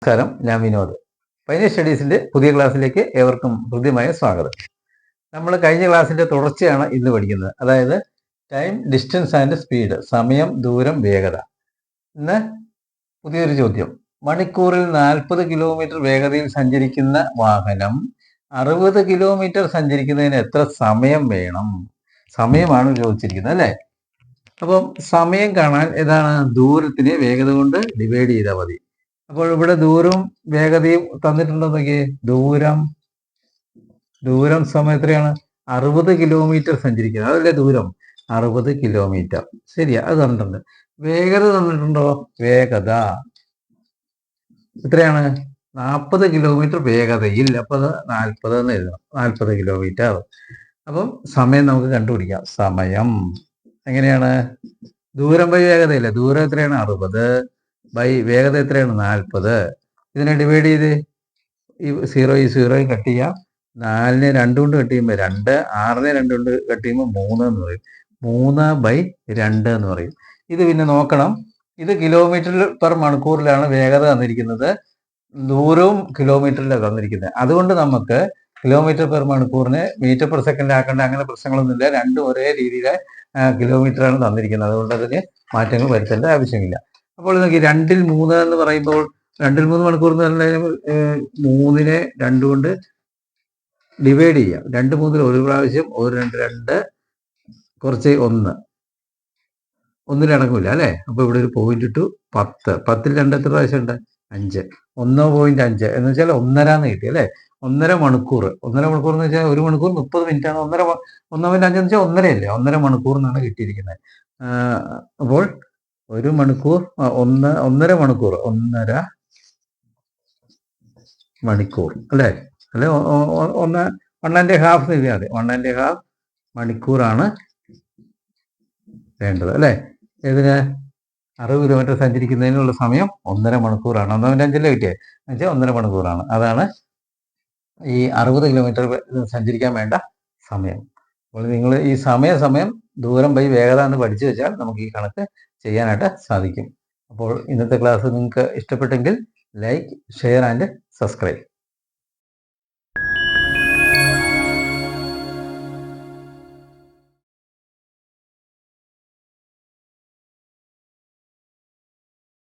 നമസ്കാരം, ഞാൻ വിനോദ്. പൈനീർ സ്റ്റഡീസിന്റെ പുതിയ ക്ലാസ്സിലേക്ക് ഏവർക്കും ഹൃദ്യമായ സ്വാഗതം. നമ്മൾ കഴിഞ്ഞ ക്ലാസ്സിന്റെ തുടർച്ചയാണ് ഇന്ന് പഠിക്കുന്നത്. അതായത് ടൈം, ഡിസ്റ്റൻസ് ആൻഡ് സ്പീഡ്, സമയം, ദൂരം, വേഗത. ഇന്ന് പുതിയൊരു ചോദ്യം. മണിക്കൂറിൽ 40 കിലോമീറ്റർ വേഗതയിൽ സഞ്ചരിക്കുന്ന വാഹനം 60 കിലോമീറ്റർ സഞ്ചരിക്കുന്നതിന് എത്ര സമയം വേണം? സമയമാണ് ചോദിച്ചിരിക്കുന്നത്, അല്ലേ? അപ്പം സമയം കാണാൻ ഏതാണ്? ദൂരത്തിനെ വേഗത കൊണ്ട് ഡിവൈഡ് ചെയ്താൽ മതി. അപ്പോൾ ഇവിടെ ദൂരവും വേഗതയും തന്നിട്ടുണ്ടോ നോക്കിയേ. ദൂരം സമയം എത്രയാണ്? 60 കിലോമീറ്റർ സഞ്ചരിക്കുന്നത്, അതല്ലേ ദൂരം? 60 കിലോമീറ്റർ. ശരിയാ, അത് തന്നിട്ടുണ്ട്. വേഗത തന്നിട്ടുണ്ടോ? വേഗത എത്രയാണ്? 40 കിലോമീറ്റർ വേഗതയിൽ. അപ്പൊ അത് 40 എന്ന് എഴുതണം. 40 കിലോമീറ്റർ. അപ്പം സമയം നമുക്ക് കണ്ടുപിടിക്കാം. സമയം എങ്ങനെയാണ്? ദൂരം ബൈ വേഗതയില്ലേ? ദൂരം എത്രയാണ്? 60 ബൈ വേഗത എത്രയാണ്? 40. ഇതിനെ ഡിവൈഡ് ചെയ്ത് ഈ 0 കട്ട് ചെയ്യാം. 4നെ 2 കൊണ്ട് കട്ട് ചെയ്യുമ്പോൾ 2, 6നെ 2 കൊണ്ട് കട്ട് ചെയ്യുമ്പോൾ 3 എന്ന് പറയും. 3 ബൈ 2 എന്ന് പറയും. ഇത് പിന്നെ നോക്കണം, ഇത് കിലോമീറ്റർ പെർ മണിക്കൂറിലാണ് വേഗത തന്നിരിക്കുന്നത്, ദൂരവും കിലോമീറ്ററിലാണ് തന്നിരിക്കുന്നത്. അതുകൊണ്ട് നമുക്ക് കിലോമീറ്റർ പെർ മണിക്കൂറിനെ മീറ്റർ പെർ സെക്കൻഡ് ആക്കേണ്ട അങ്ങനെ പ്രശ്നങ്ങളൊന്നുമില്ല. രണ്ടും ഒരേ രീതിയിലെ കിലോമീറ്ററാണ് തന്നിരിക്കുന്നത്. അതുകൊണ്ട് അതിന് മാറ്റങ്ങൾ വരുത്തേണ്ട ആവശ്യമില്ല. അപ്പോൾ നോക്കി, 2ൽ 3 എന്ന് പറയുമ്പോൾ 2ൽ 3 മണിക്കൂർ എന്ന് പറഞ്ഞാൽ 3നെ 2 കൊണ്ട് ഡിവൈഡ് ചെയ്യാം. 2 3 ഒരു പ്രാവശ്യം, 1 2 2 കുറച്ച് 1 ഒന്നിലടങ്ങില്ല, അല്ലേ? അപ്പൊ ഇവിടെ ഒരു പോയിന്റ് ഇട്ടു. 10 10ൽ 2 എത്ര പ്രാവശ്യം ഉണ്ട്? 5. 1.5 എന്ന് വെച്ചാൽ 1.5 എന്ന് കിട്ടി, അല്ലേ? 1.5 മണിക്കൂർ. 1.5 മണിക്കൂർ എന്ന് വെച്ചാൽ 1 മണിക്കൂർ 30 മിനിറ്റ് ആണ്. 1.5 എന്ന് വെച്ചാൽ 1.5 അല്ലേ? 1.5 മണിക്കൂർ എന്നാണ് കിട്ടിയിരിക്കുന്നത്. അപ്പോൾ 1 മണിക്കൂർ 1.5 മണിക്കൂർ 1.5 മണിക്കൂർ, അല്ലേ? 1.5 എഴുതിയാൽ മതി. 1.5 മണിക്കൂറാണ് വേണ്ടത്, അല്ലേ? ഇതിന് 60 കിലോമീറ്റർ സഞ്ചരിക്കുന്നതിനുള്ള സമയം 1.5 മണിക്കൂറാണ്. 1.5 കിട്ടിയത് എന്നുവെച്ചാൽ 1.5 മണിക്കൂറാണ്. അതാണ് ഈ 60 കിലോമീറ്റർ സഞ്ചരിക്കാൻ വേണ്ട സമയം. അപ്പോൾ നിങ്ങൾ ഈ സമയം ദൂരം ബൈ വേഗത എന്ന് പഠിച്ചു വെച്ചാൽ നമുക്ക് ഈ കണക്ക് ചെയ്യാനായിട്ട് സാധിക്കും. അപ്പോൾ ഇന്നത്തെ ക്ലാസ് നിങ്ങൾക്ക് ഇഷ്ടപ്പെട്ടെങ്കിൽ ലൈക്ക്, ഷെയർ ആൻഡ് സബ്സ്ക്രൈബ്.